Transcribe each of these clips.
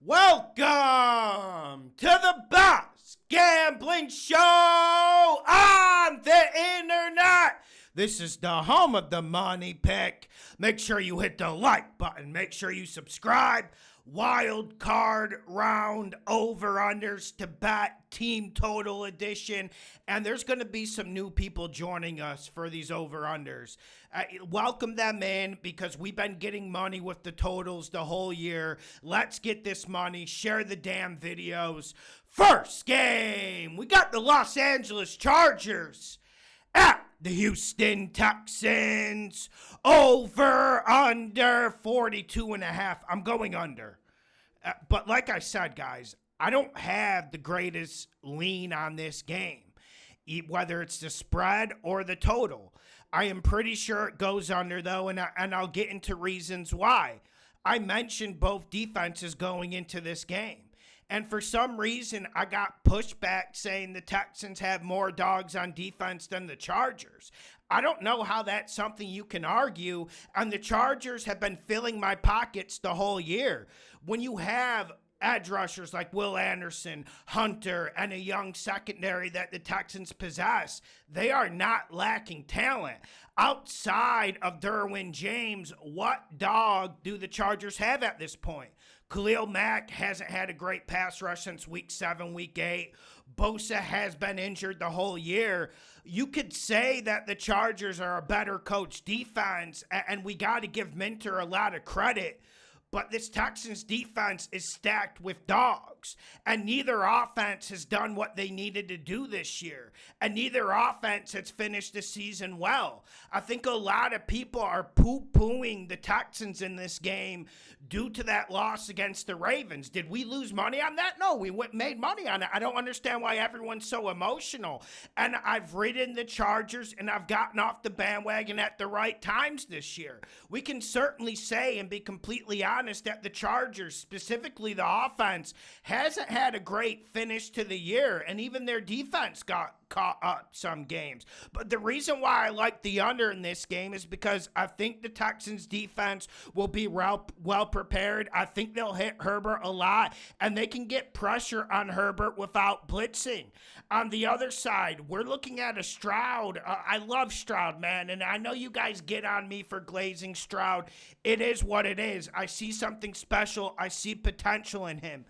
Welcome to the Bucs Gambling Show on the internet. This is the home of the money pick. Make sure you hit the like button. Make sure you subscribe. Wild card round over-unders to bet, team total edition. And there's going to be some new people joining us for these over-unders. Welcome them in because we've been getting money with the totals the whole year. Let's get this money. Share the damn videos. First game, we got the Los Angeles Chargers at the Houston Texans. Over, under 42.5. I'm going under. But like I said, guys, I don't have the greatest lean on this game, whether it's the spread or the total. I am pretty sure it goes under, though, and I'll get into reasons why. I mentioned both defenses going into this game. And for some reason, I got pushback saying the Texans have more dogs on defense than the Chargers. I don't know how that's something you can argue, and the Chargers have been filling my pockets the whole year. When you have edge rushers like Will Anderson, Hunter, and a young secondary that the Texans possess, they are not lacking talent. Outside of Derwin James, what dog do the Chargers have at this point? Khalil Mack hasn't had a great pass rush since week 7, week 8. Bosa has been injured the whole year. You could say that the Chargers are a better coach defense, and we got to give Minter a lot of credit. But this Texans defense is stacked with dogs, and neither offense has done what they needed to do this year, and neither offense has finished the season well. I think a lot of people are poo-pooing the Texans in this game due to that loss against the Ravens. Did we lose money on that? No, we made money on it. I don't understand why everyone's so emotional. And I've ridden the Chargers, and I've gotten off the bandwagon at the right times this year. We can certainly say and be completely honest that the Chargers, specifically the offense, hasn't had a great finish to the year, and even their defense got caught up some games. But the reason why I like the under in this game is because I think the Texans defense will be well prepared. I think they'll hit Herbert a lot, and they can get pressure on Herbert without blitzing. On the other side, we're looking at a Stroud. I love Stroud, man, and I know you guys get on me for glazing Stroud. It is what it is. I see something special. I see potential in him.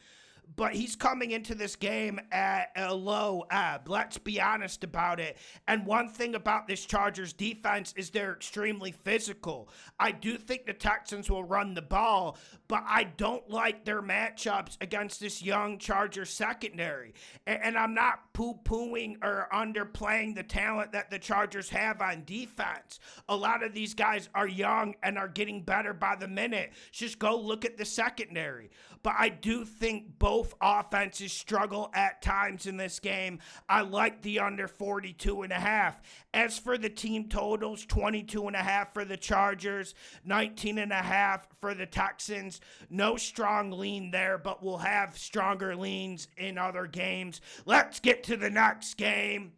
But he's coming into this game at a low ebb. Let's be honest about it. And one thing about this Chargers defense is they're extremely physical. I do think the Texans will run the ball, but I don't like their matchups against this young Chargers secondary. And I'm not poo-pooing or underplaying the talent that the Chargers have on defense. A lot of these guys are young and are getting better by the minute. Just go look at the secondary. But I do think both offenses struggle at times in this game. I like the under 42.5. As for the team totals, 22.5 for the Chargers, 19.5 for the Texans. No strong lean there, but we'll have stronger leans in other games. Let's get to the next game.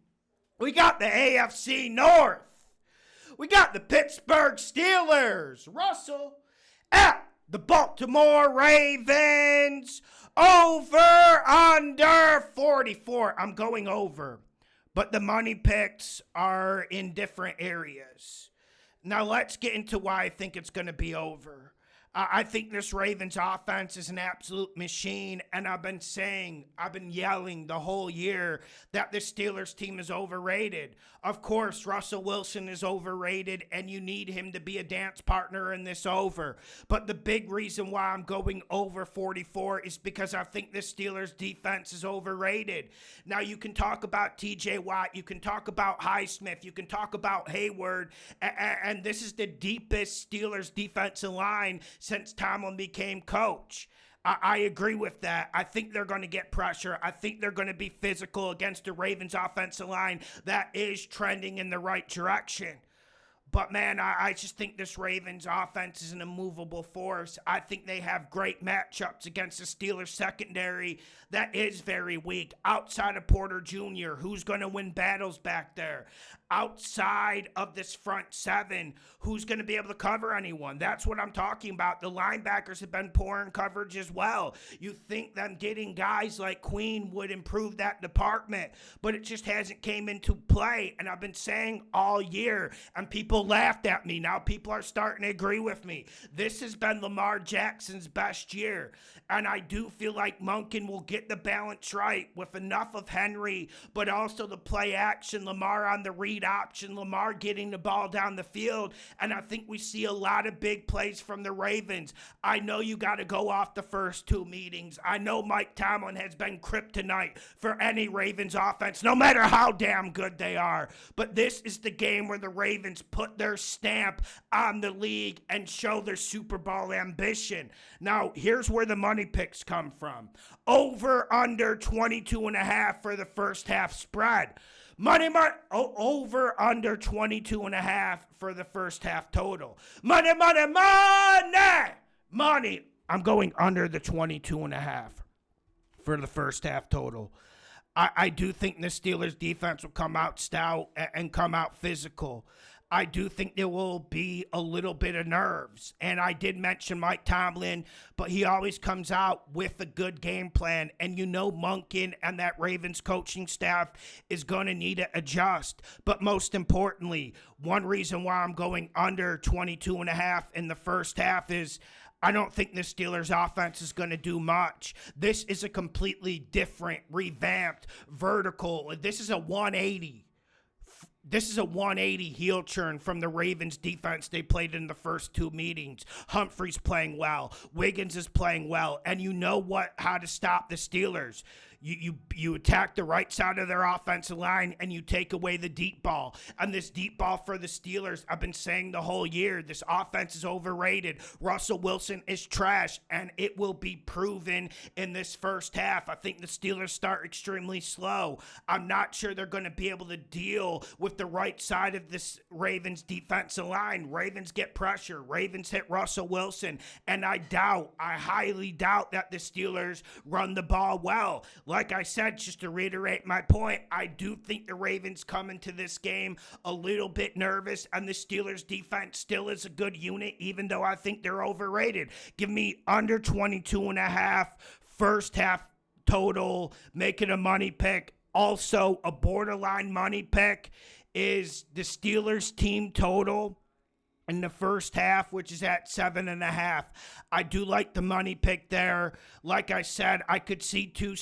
We got the AFC North. We got the Pittsburgh Steelers. Russell at the Baltimore Ravens. Over, under 44. I'm going over. But the money picks are in different areas. Now let's get into why I think it's going to be over. I think this Ravens offense is an absolute machine, and I've been yelling the whole year that the Steelers team is overrated. Of course, Russell Wilson is overrated, and you need him to be a dance partner in this over. But the big reason why I'm going over 44 is because I think the Steelers defense is overrated. Now, you can talk about TJ Watt, you can talk about Highsmith, you can talk about Hayward, and this is the deepest Steelers defensive line since Tomlin became coach. I agree with that. I think they're going to get pressure. I think they're going to be physical against the Ravens offensive line that is trending in the right direction. But, man, I just think this Ravens offense is an immovable force. I think they have great matchups against the Steelers secondary that is very weak. Outside of Porter Jr., who's going to win battles back there? Outside of this front seven, who's going to be able to cover anyone? That's what I'm talking about. The linebackers have been poor in coverage as well. You think them getting guys like Queen would improve that department, but it just hasn't came into play. And I've been saying all year, and people laughed at me. Now people are starting to agree with me. This has been Lamar Jackson's best year. And I do feel like Monken will get the balance right with enough of Henry, but also the play action, Lamar on the read option, Lamar getting the ball down the field. And I think we see a lot of big plays from the Ravens. I know you got to go off the first two meetings. I know Mike Tomlin has been kryptonite for any Ravens offense, no matter how damn good they are. But this is the game where the Ravens put their stamp on the league and show their Super Bowl ambition. Now, here's where the money picks come from. Over under 22.5 for the first half spread. Over under 22.5 for the first half total. Money. I'm going under the 22.5 for the first half total. I do think the Steelers defense will come out stout and come out physical. I do think there will be a little bit of nerves. And I did mention Mike Tomlin, but he always comes out with a good game plan. And you know Monken and that Ravens coaching staff is going to need to adjust. But most importantly, one reason why I'm going under 22.5 in the first half is I don't think the Steelers offense is going to do much. This is a completely different, revamped, vertical. This is a 180. This is a 180 heel turn from the Ravens defense they played in the first two meetings. Humphrey's playing well. Wiggins is playing well. And you know how to stop the Steelers. You attack the right side of their offensive line and you take away the deep ball. And this deep ball for the Steelers, I've been saying the whole year, this offense is overrated. Russell Wilson is trash, and it will be proven in this first half. I think the Steelers start extremely slow. I'm not sure they're going to be able to deal with the right side of this Ravens defensive line. Ravens get pressure. Ravens hit Russell Wilson. And I highly doubt that the Steelers run the ball well. Like I said, just to reiterate my point, I do think the Ravens come into this game a little bit nervous, and the Steelers defense still is a good unit, even though I think they're overrated. Give me under 22.5 first half total, make it a money pick. Also, a borderline money pick is the Steelers team total in the first half, which is at 7.5. I do like the money pick there. Like I said, I could see two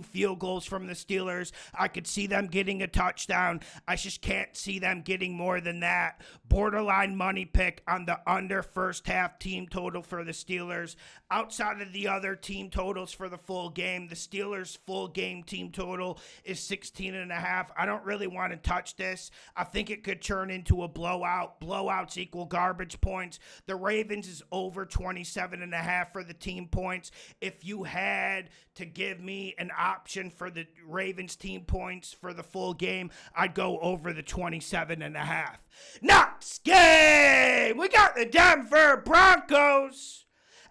field goals from the Steelers. I could see them getting a touchdown. I just can't see them getting more than that. Borderline money pick on the under first half team total for the Steelers. Outside of the other team totals for the full game, the Steelers' full game team total is 16.5. I don't really want to touch this. I think it could turn into a blowout. Blowouts equal garbage points. The Ravens is over 27.5 for the team points. If you had to give me an option for the Ravens team points for the full game, I'd go over the 27.5. Next game, we got the Denver Broncos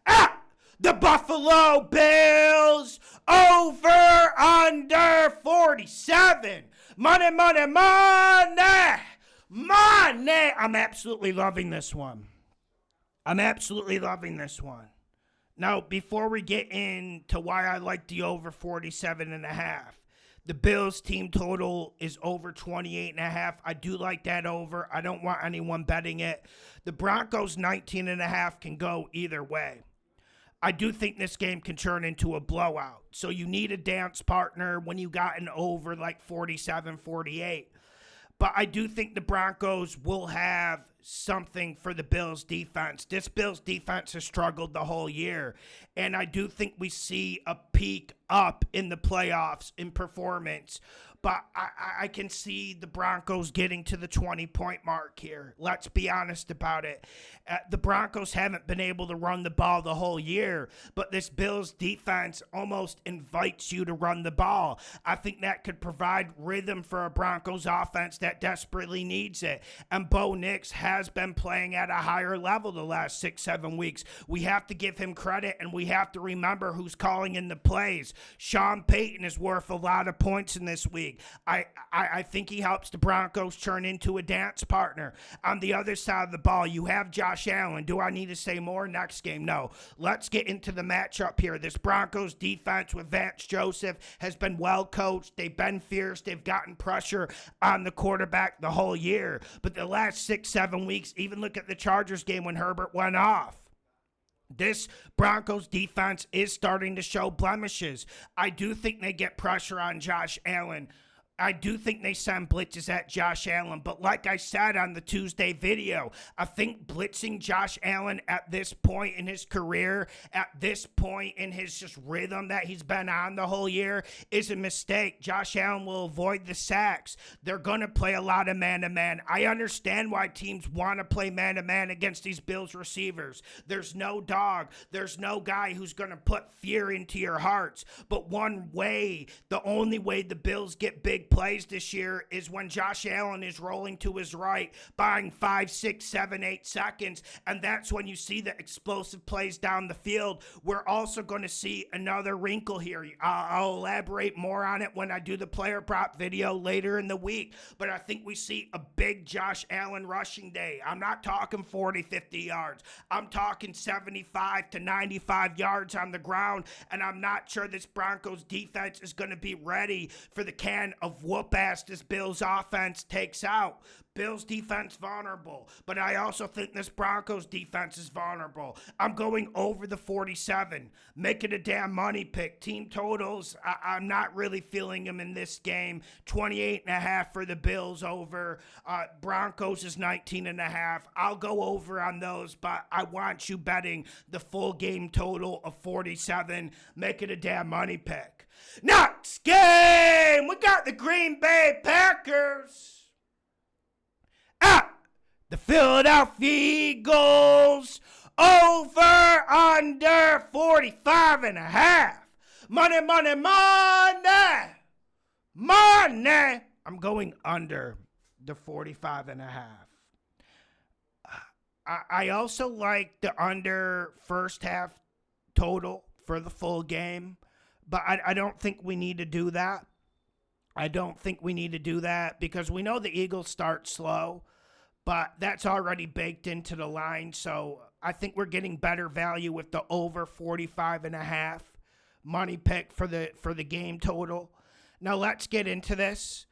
at the Buffalo Bills. Over under 47. Money. I'm absolutely loving this one. Now, before we get into why I like the over 47.5, the Bills team total is over 28.5. I do like that over. I don't want anyone betting it. The Broncos 19.5 can go either way. I do think this game can turn into a blowout. So you need a dance partner when you got an over like 47, 48. But I do think the Broncos will have something for the Bills defense. This Bills defense has struggled the whole year, and I do think we see a peak up in the playoffs in performance. But I can see the Broncos getting to the 20-point mark here. Let's be honest about it. The Broncos haven't been able to run the ball the whole year, but this Bills defense almost invites you to run the ball. I think that could provide rhythm for a Broncos offense that desperately needs it. And Bo Nix has been playing at a higher level the last 6-7 weeks. We have to give him credit, and we have to remember who's calling in the plays. Sean Payton is worth a lot of points in this week. I think he helps the Broncos turn into a dance partner. On the other side of the ball, you have Josh Allen. Do I need to say more next game? No. Let's get into the matchup here. This Broncos defense with Vance Joseph has been well coached. They've been fierce. They've gotten pressure on the quarterback the whole year. But the last 6-7 weeks, even look at the Chargers game when Herbert went off. This Broncos defense is starting to show blemishes. I do think they get pressure on Josh Allen. I do think they send blitzes at Josh Allen, but like I said on the Tuesday video, I think blitzing Josh Allen at this point in his career, at this point in his just rhythm that he's been on the whole year, is a mistake. Josh Allen will avoid the sacks. They're going to play a lot of man-to-man. I understand why teams want to play man-to-man against these Bills receivers. There's no dog. There's no guy who's going to put fear into your hearts. But one way, the only way the Bills get big plays this year is when Josh Allen is rolling to his right, buying 5, 6, 7, 8 seconds, and that's when you see the explosive plays down the field. We're also going to see another wrinkle here. I'll elaborate more on it when I do the player prop video later in the week, but I think we see a big Josh Allen rushing day. I'm not talking 40, 50 yards. I'm talking 75 to 95 yards on the ground, and I'm not sure this Broncos defense is going to be ready for the can of whoop-ass this Bills offense takes out. Bills defense vulnerable, but I also think this Broncos defense is vulnerable. I'm going over the 47. Make it a damn money pick. Team totals, I'm not really feeling them in this game. 28.5 for the Bills over. Broncos is 19.5. I'll go over on those, but I want you betting the full game total of 47. Make it a damn money pick. Next game, we got the Green Bay Packers at the Philadelphia Eagles. Over under 45.5. Money, money, money. Money. I'm going under the 45.5. I also like the under first half total for the full game. But I don't think we need to do that. I don't think we need to do that because we know the Eagles start slow, but that's already baked into the line. So I think we're getting better value with the over 45.5 money pick for the game total. Now let's get into this.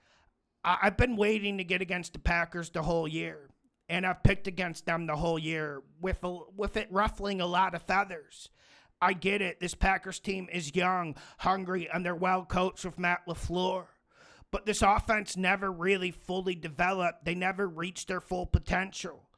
I've been waiting to get against the Packers the whole year, and I've picked against them the whole year with it ruffling a lot of feathers. I get it. This Packers team is young, hungry, and they're well coached with Matt LaFleur. But this offense never really fully developed. They never reached their full potential.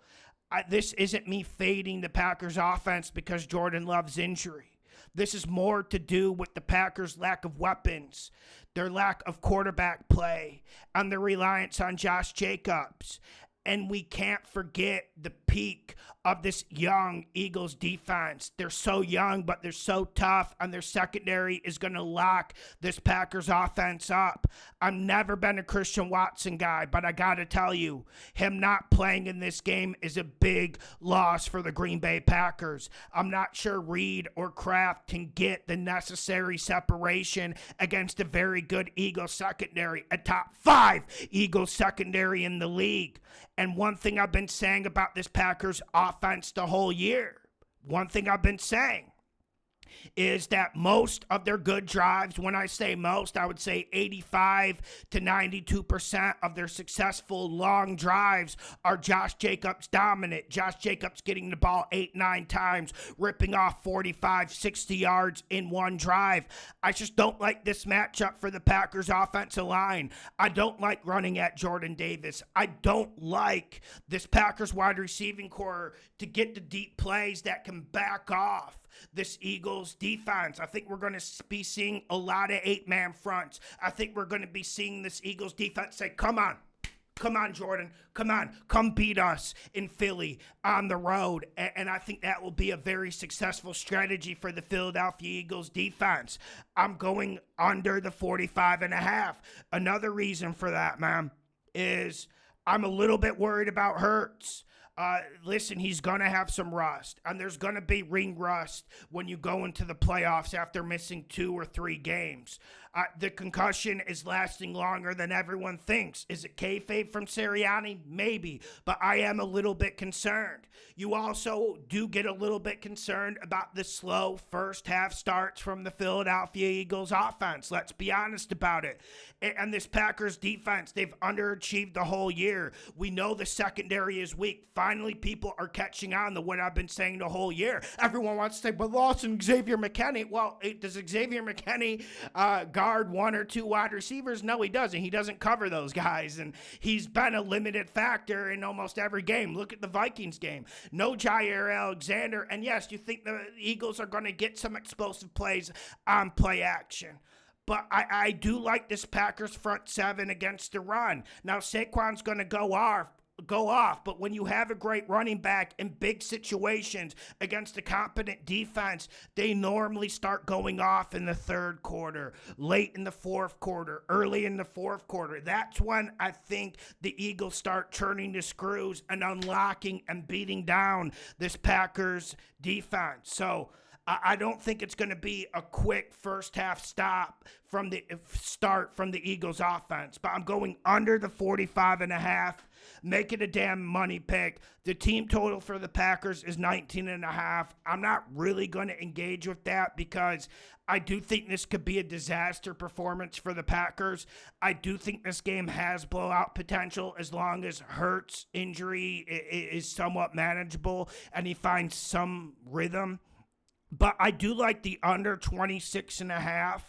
This isn't me fading the Packers offense because Jordan Love's injury. This is more to do with the Packers' lack of weapons, their lack of quarterback play, and their reliance on Josh Jacobs. And we can't forget the peak of this young Eagles defense. They're so young, but they're so tough, and their secondary is going to lock this Packers offense up. I've never been a Christian Watson guy, but I got to tell you, him not playing in this game is a big loss for the Green Bay Packers. I'm not sure Reed or Kraft can get the necessary separation against a very good Eagles secondary, a top 5 Eagles secondary in the league. And one thing I've been saying about this Packers offense the whole year, one thing I've been saying, is that most of their good drives, when I say most, I would say 85 to 92% of their successful long drives are Josh Jacobs dominant. Josh Jacobs getting the ball 8-9 times, ripping off 45, 60 yards in one drive. I just don't like this matchup for the Packers offensive line. I don't like running at Jordan Davis. I don't like this Packers wide receiving core to get the deep plays that can back off this Eagles defense. I think we're going to be seeing a lot of 8-man fronts. I think we're going to be seeing this Eagles defense say, come on, Jordan. Come beat us in Philly on the road. And I think that will be a very successful strategy for the Philadelphia Eagles defense. I'm going under the 45.5. Another reason for that, man, is I'm a little bit worried about Hurts. Listen, he's going to have some rust, and there's going to be ring rust when you go into the playoffs after missing 2 or 3 games. The concussion is lasting longer than everyone thinks. Is it kayfabe from Sirianni? Maybe, but I am a little bit concerned. You also do get a little bit concerned about the slow first half starts from the Philadelphia Eagles offense. Let's be honest about it. And this Packers defense, they've underachieved the whole year. We know the secondary is weak. Finally, people are catching on to what I've been saying the whole year. Everyone wants to say, but Lawson, Xavier McKinney. Well, does Xavier McKinney guard 1 or 2 wide receivers? No, he doesn't. He doesn't cover those guys, and he's been a limited factor in almost every game. Look at the Vikings game. No Jair Alexander, and yes, you think the Eagles are going to get some explosive plays on play action. But I do like this Packers front 7 against the run. Now, Saquon's going to go off, but when you have a great running back in big situations against a competent defense, they normally start going off in the third quarter, late in the fourth quarter, early in the fourth quarter. That's when I think the Eagles start turning the screws and unlocking and beating down this Packers defense. So I don't think it's going to be a quick first half stop from the start from the Eagles offense, but I'm going under the 45.5. Make it a damn money pick. The team total for the Packers is 19.5. I'm not really going to engage with that because I do think this could be a disaster performance for the Packers. I do think this game has blowout potential as long as Hurts' injury is somewhat manageable and he finds some rhythm. But I do like the under 26.5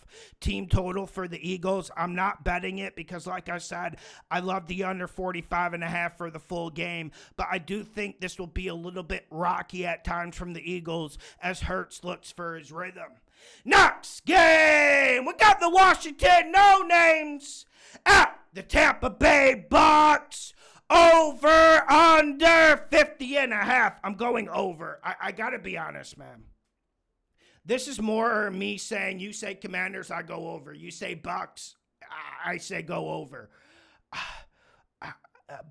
team total for the Eagles. I'm not betting it because, like I said, I love the under 45.5 for the full game. But I do think this will be a little bit rocky at times from the Eagles as Hurts looks for his rhythm. Next game, we got the Washington No-Names at the Tampa Bay Bucs. Over, under 50.5. I'm going over. I got to be honest, man. This is more me saying, you say Commanders, I go over. You say Bucs, I say go over.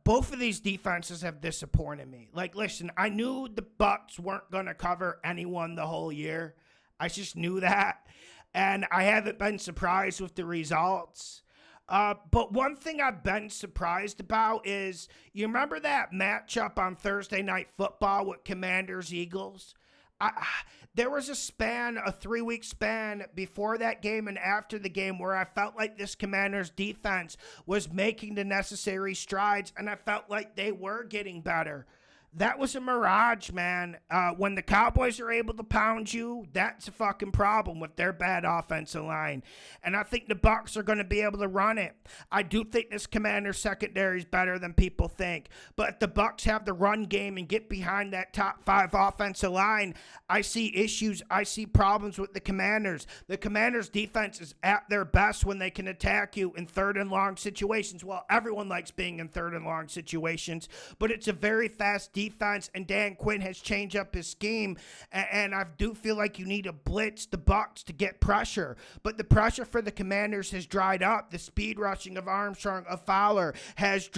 Both of these defenses have disappointed me. Like, listen, I knew the Bucs weren't going to cover anyone the whole year. I just knew that. And I haven't been surprised with the results. But one thing I've been surprised about is, you remember that matchup on Thursday Night Football with Commanders-Eagles? There was a 3-week span before that game and after the game where I felt like this Commanders defense was making the necessary strides and I felt like they were getting better. That was a mirage, man. When the Cowboys are able to pound you, that's a fucking problem with their bad offensive line. And I think the Bucs are going to be able to run it. I do think this Commanders secondary is better than people think. But if the Bucs have the run game and get behind that top 5 offensive line, I see issues. I see problems with the Commanders. The Commanders defense is at their best when they can attack you in 3rd and long situations. Well, everyone likes being in 3rd and long situations, but it's a very fast defense, and Dan Quinn has changed up his scheme, and I do feel like you need to blitz the Bucs to get pressure, but the pressure for the Commanders has dried up. The speed rushing of Armstrong, of Fowler has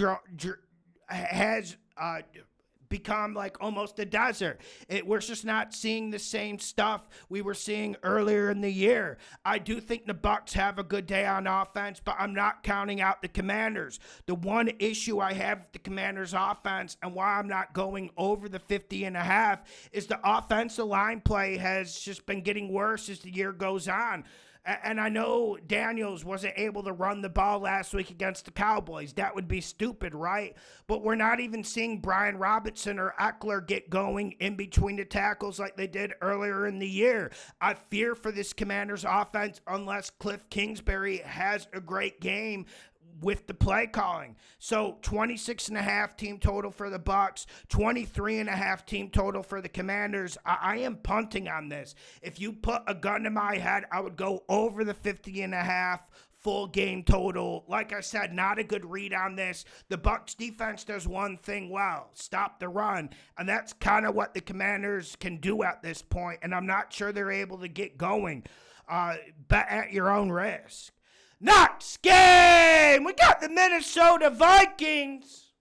become like almost a desert. We're just not seeing the same stuff we were seeing earlier in the year. I do think the Bucs have a good day on offense, but I'm not counting out the Commanders. The one issue I have with the Commanders offense and why I'm not going over the 50.5 is the offensive line play has just been getting worse as the year goes on. And I know Daniels wasn't able to run the ball last week against the Cowboys. That would be stupid, right? But we're not even seeing Brian Robinson or Eckler get going in between the tackles like they did earlier in the year. I fear for this Commanders offense unless Cliff Kingsbury has a great game with the play calling. So 26.5 team total for the Bucs, 23.5 team total for the Commanders. I am punting on this. If you put a gun to my head, I would go over the 50.5 full game total. Like I said, not a good read on this. The Bucs defense does one thing well, stop the run. And that's kind of what the Commanders can do at this point. And I'm not sure they're able to get going. Bet at your own risk. Next game, we got the Minnesota Vikings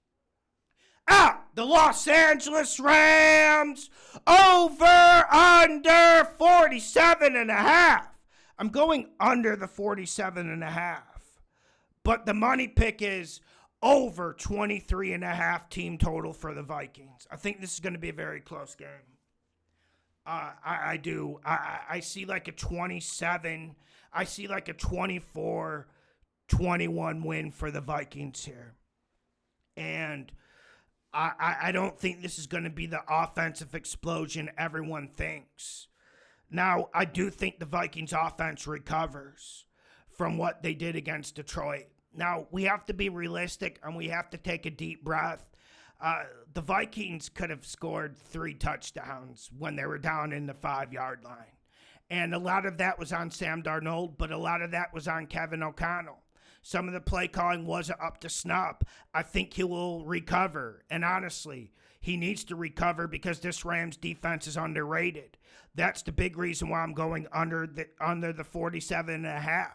at the Los Angeles Rams, over under 47.5. I'm going under the 47.5, but the money pick is over 23.5 team total for the Vikings. I think this is going to be a very close game. I do. I see like a 27. I see like a 24-21 win for the Vikings here. And I don't think this is going to be the offensive explosion everyone thinks. Now, I do think the Vikings offense recovers from what they did against Detroit. Now, we have to be realistic and we have to take a deep breath. The Vikings could have scored 3 touchdowns when they were down in the 5-yard line. And a lot of that was on Sam Darnold, but a lot of that was on Kevin O'Connell. Some of the play calling wasn't up to snuff. I think he will recover. And honestly, he needs to recover because this Rams defense is underrated. That's the big reason why I'm going under the 47.5.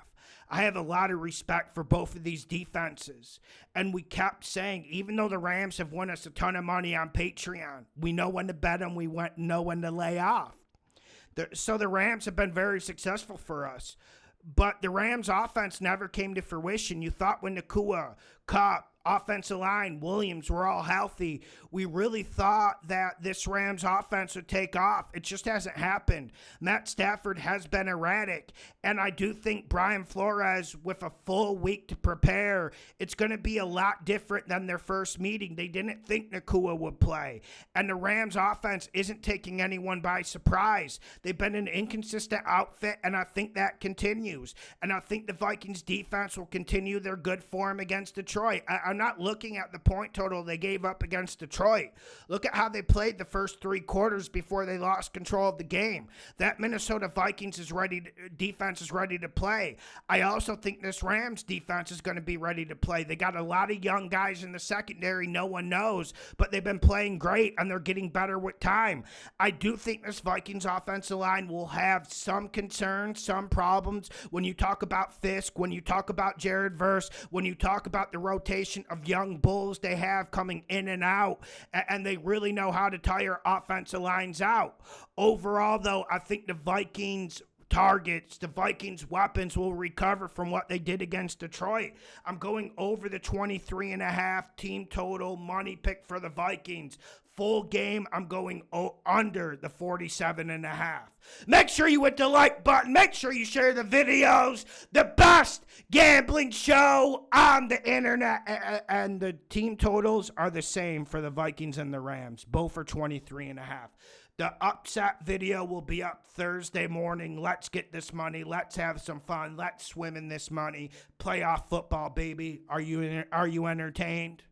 I have a lot of respect for both of these defenses. And we kept saying, even though the Rams have won us a ton of money on Patreon, we know when to bet them, we know when to lay off. So the Rams have been very successful for us. But the Rams offense never came to fruition. You thought when Nakua, Kupp, offensive line, Williams were all healthy, we really thought that this Rams offense would take off. It just hasn't happened. Matt Stafford has been erratic, and I do think Brian Flores, with a full week to prepare, it's going to be a lot different than their first meeting. They didn't think Nakua would play, and the Rams offense isn't taking anyone by surprise. They've been an inconsistent outfit, and I think that continues. And I think the Vikings defense will continue their good form against Detroit. I'm not looking at the point total they gave up against Detroit. Look at how they played the first 3 quarters before they lost control of the game. That Minnesota Vikings defense is ready to play. I also think this Rams defense is going to be ready to play. They got a lot of young guys in the secondary no one knows, but they've been playing great and they're getting better with time. I do think this Vikings offensive line will have some concerns, some problems when you talk about Fisk, when you talk about Jared Verse, when you talk about the rotation of young bulls they have coming in and out, and they really know how to tire offensive lines out. Overall, though, I think the Vikings targets, the Vikings weapons will recover from what they did against Detroit. I'm going over the 23.5 team total money pick for the Vikings. Full game, I'm going under the 47.5. Make sure you hit the like button. Make sure you share the videos. The best gambling show on the internet. And the team totals are the same for the Vikings and the Rams. Both are 23.5. The upset video will be up Thursday morning. Let's get this money. Let's have some fun. Let's swim in this money. Playoff football, baby. Are you entertained?